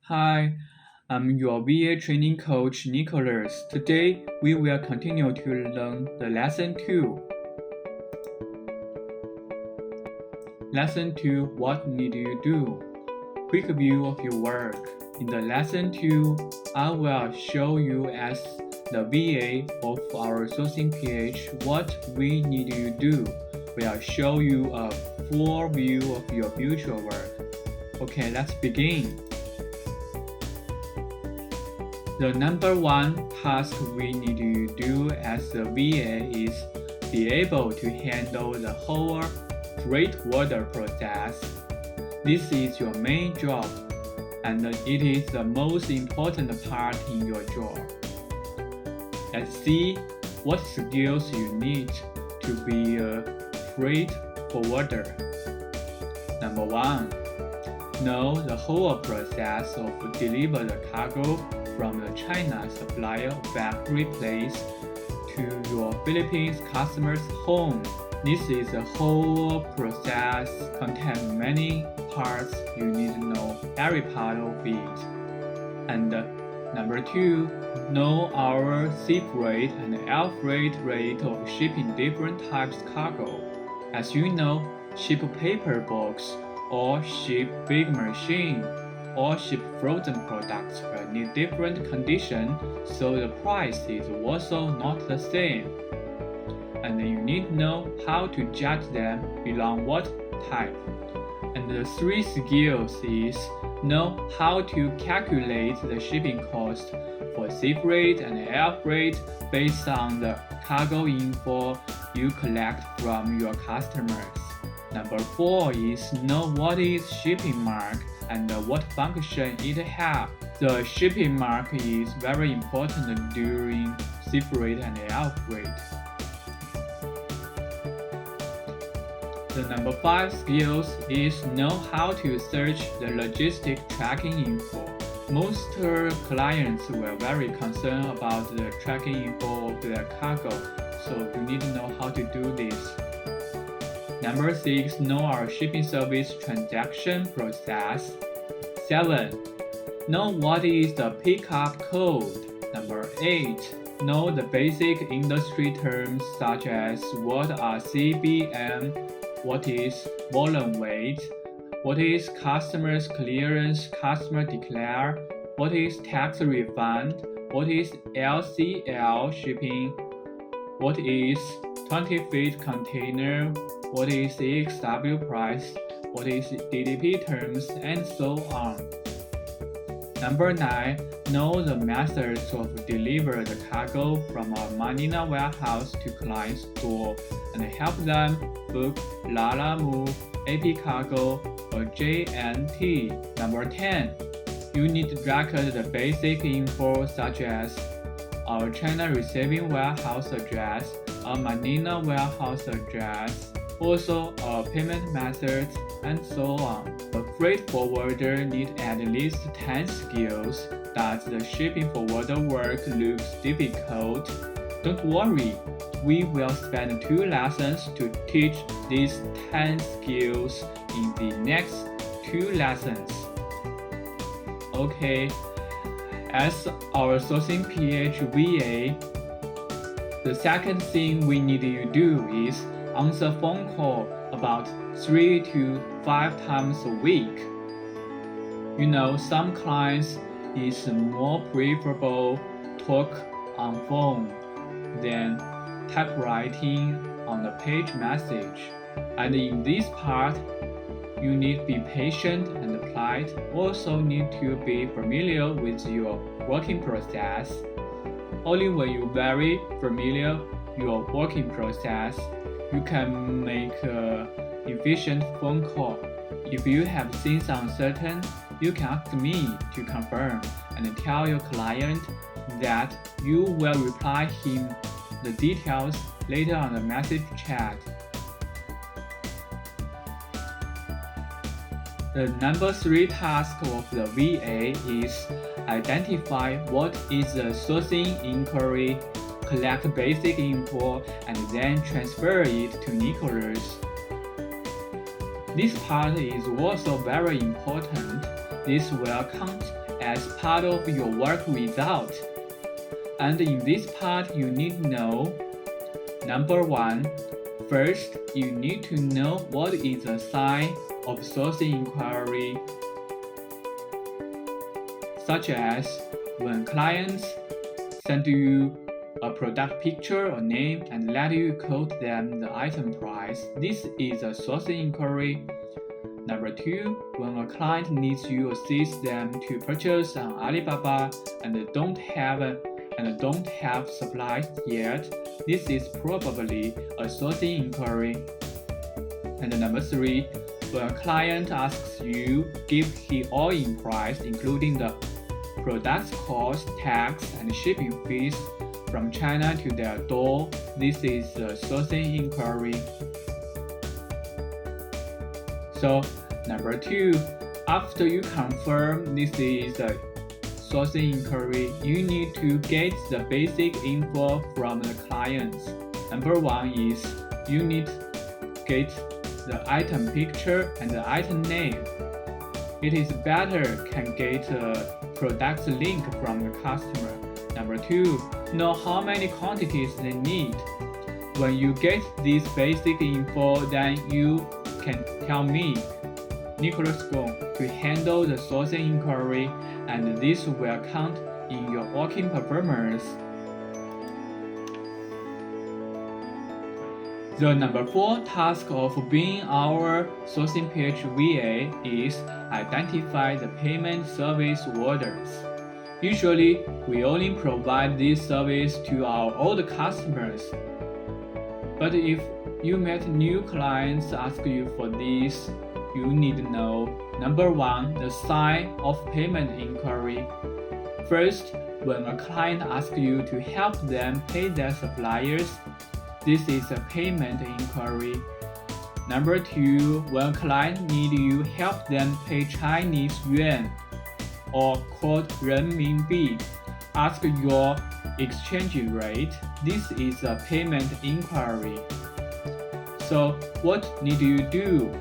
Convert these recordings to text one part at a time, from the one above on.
Hi, I'm your VA training coach Nicholas. Today we will continue to learn the lesson 2. Lesson 2, what need you do? Quick view of your work. In the lesson 2, I will show you as the VA of our sourcing PH what we need you do. We'll show you a full view of your future work. Okay, let's begin. The number one task we need to do as a VA is be able to handle the whole freight order process. This is your main job, and it is the most important part in your job. Let's see what skills you need to be a freight forwarder. Number one, know the whole process of deliver the cargo from the China supplier factory place to your Philippines customer's home. This is a whole process contains many parts. You need to know every part of it. And number two, know our sea freight and air freight rate of shipping different types cargo. As you know, ship paper box or ship big machine or ship frozen products will need different conditions, so the price is also not the same. And you need to know how to judge them belong what type. And the three skills is know how to calculate the shipping cost for sea freight and air freight based on the cargo info you collect from your customers. Number four is know what is shipping mark and what function it has. The shipping mark is very important during sea freight and air freight. The number five skills is know how to search the logistic tracking info. Most clients were very concerned about the tracking info of their cargo, so you need to know how to do this. Number 6, know our shipping service transaction process. 7, know what is the pickup code. Number 8, know the basic industry terms such as what are CBM, what is volume weight, what is customer's clearance, customer declare, what is tax refund, what is LCL shipping, what is 20 feet container, what is EXW price, what is DDP terms, and so on. Number 9, know the methods of deliver the cargo from our Manila warehouse to client store and help them book Lala Move, AP Cargo, or JNT. Number 10, you need to record the basic info such as our China receiving warehouse address, our Manila warehouse address, also our payment methods, and so on. A freight forwarder needs at least 10 skills. Does the shipping forwarder work looks difficult? Don't worry, we will spend 2 lessons to teach these 10 skills in the next 2 lessons. Okay, as our sourcing PH VA, the second thing we need you to do is answer phone call about 3 to 5 times a week. You know, some clients is more preferable talk on phone than typewriting on the page message. And in this part, you need to be patient and polite. Also need to be familiar with your working process. Only when you're very familiar your working process, you can make an efficient phone call. If you have things uncertain, you can ask me to confirm and tell your client that you will reply him the details later on the message chat. The number 3 task of the VA is identify what is the sourcing inquiry, collect basic info, and then transfer it to Nicholas. This part is also very important. This will count as part of your work result. And in this part, you need to know: number 1, first, you need to know what is a sign of sourcing inquiry, such as when clients send you a product picture or name and let you quote them the item price. This is a sourcing inquiry. Number 2, when a client needs you assist them to purchase on Alibaba and don't have supplies yet, this is probably a sourcing inquiry. And number 3, when a client asks you give his all-in price, including the product's cost, tax, and shipping fees from China to their door, this is a sourcing inquiry. So, number 2, after you confirm this is a sourcing inquiry, you need to get the basic info from the clients. Number 1 is you need to get the item picture and the item name. It is better can get a product link from the customer. Number 2, know how many quantities they need. When you get this basic info, then you can tell me, Nicholas Gong, to handle the sourcing inquiry, and this will count in your working performance. The number 4 task of being our sourcingph VA is identify the payment service orders. Usually, we only provide this service to our old customers. But if you met new clients ask you for this, you need to know: number 1, the sign of payment inquiry. First, when a client asks you to help them pay their suppliers, this is a payment inquiry. Number 2, when a client needs you help them pay Chinese yuan or quote renminbi, ask your exchange rate, this is a payment inquiry. So what need you do?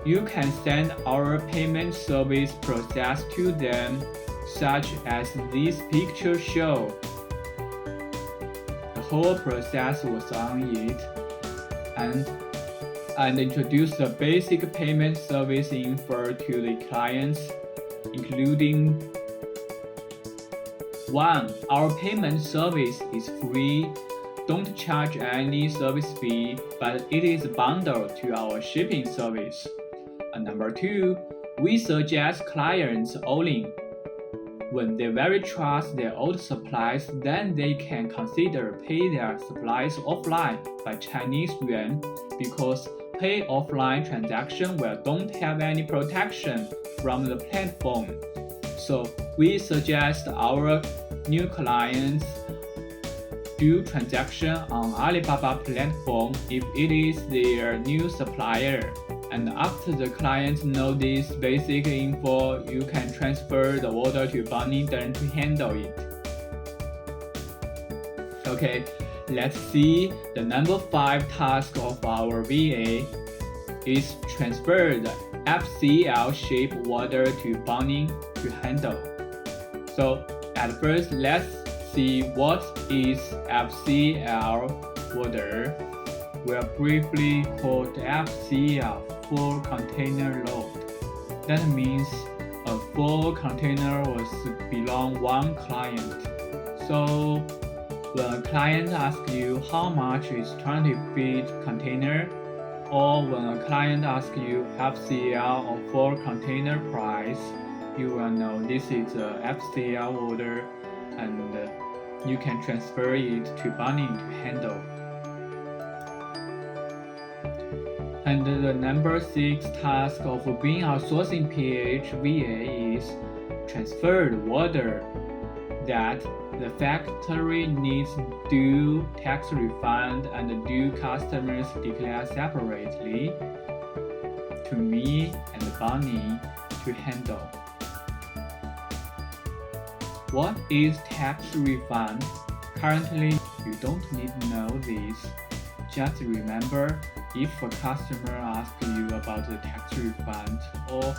You can send our payment service process to them, such as this picture show. The whole process was on it, and introduce the basic payment service info to the clients, including 1. Our payment service is free. Don't charge any service fee, but it is bundled to our shipping service. And number 2, we suggest clients all-in. When they very trust their old supplies, then they can consider pay their supplies offline by Chinese yuan, because pay offline transaction don't have any protection from the platform. So we suggest our new clients do transaction on Alibaba platform if it is their new supplier. And after the clients know this basic info, you can transfer the order to Bunny Dern to handle it. Okay, let's see the number 5 task of our VA is transfer the FCL shape order to Bunny to handle. So at first, let's see what is FCL order. We'll briefly call FCL full container load. That means a full container was belong one client. So when a client asks you how much is 20 feet container, or when a client asks you FCL or full container price, you will know this is a FCL order, and you can transfer it to Bunny to handle. And the number 6 task of being our sourcingph VA is transfer the order that the factory needs due tax refund and due customers declare separately to me and Bunny to handle. What is tax refund? Currently, you don't need to know this. Just remember, if a customer asks you about the tax refund or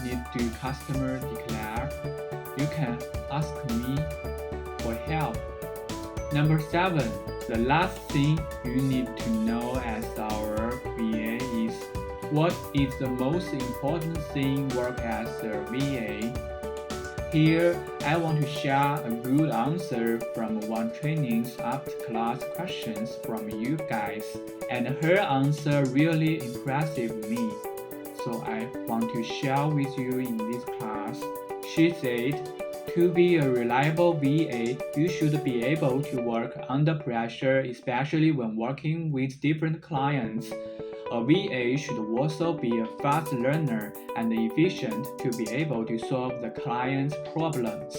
need to customer declare, you can ask me for help. Number 7. The last thing you need to know as our VA is what is the most important thing work as a VA. Here, I want to share a good answer from one training's after class questions from you guys, and her answer really impressed me. So I want to share with you in this class. She said, to be a reliable VA, you should be able to work under pressure, especially when working with different clients. A VA should also be a fast learner and efficient to be able to solve the client's problems.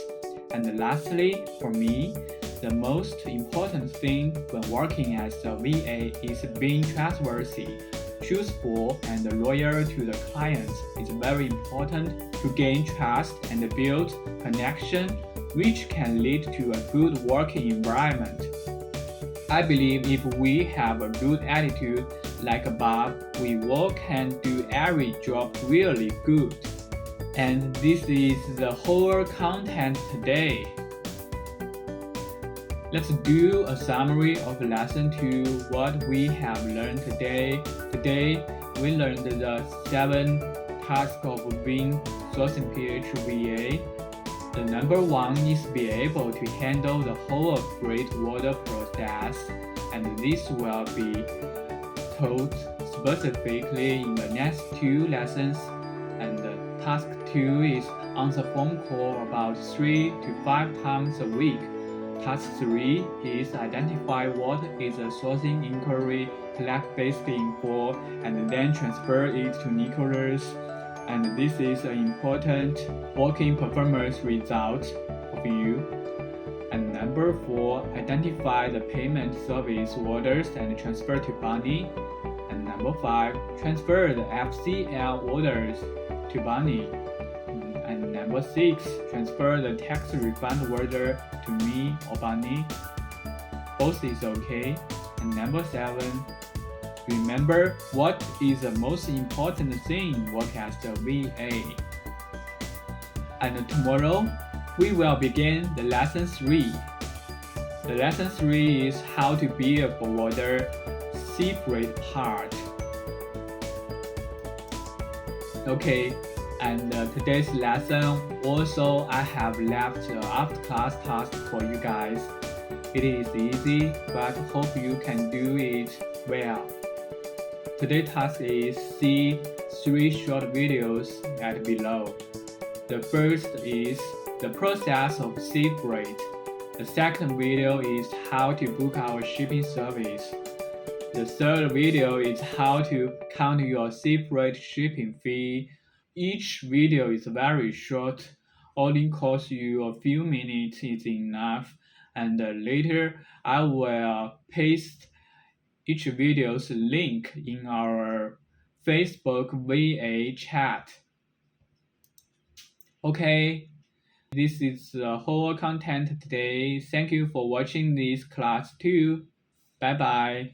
And lastly, for me, the most important thing when working as a VA is being trustworthy, truthful, and loyal to the clients. It's very important to gain trust and build connection, which can lead to a good working environment. I believe if we have a good attitude like Bob, we all can do every job really good. And this is the whole content today. Let's do a summary of lesson 2, what we have learned today. Today, we learned the 7 tasks of being sourcingph VA. The number 1 is be able to handle the whole of great water process, and this will be taught specifically in the next 2 lessons. And task 2 is answer phone call about 3 to 5 times a week. Task 3 is identify what is a sourcing inquiry, collect basic info, and then transfer it to Nicholas. And this is an important working performance result of you. And number 4, identify the payment service orders and transfer to Bunny. And number 5, transfer the FCL orders to Bunny. And number 6, transfer the tax refund order to me or Bunny. Both is okay. And number 7, remember what is the most important thing work as a VA. And tomorrow, we will begin the lesson 3. The lesson 3 is how to be a forwarder, separate part. Okay, and today's lesson also I have left after class task for you guys. It is easy, but hope you can do it well. Today's task is see 3 short videos at below. The first is the process of sea freight. The second video is how to book our shipping service. The third video is how to count your sea freight shipping fee. Each video is very short, only costs you a few minutes is enough, and later I will paste each video's link in our Facebook VA chat. Okay, this is the whole content today. Thank you for watching this class too. Bye bye.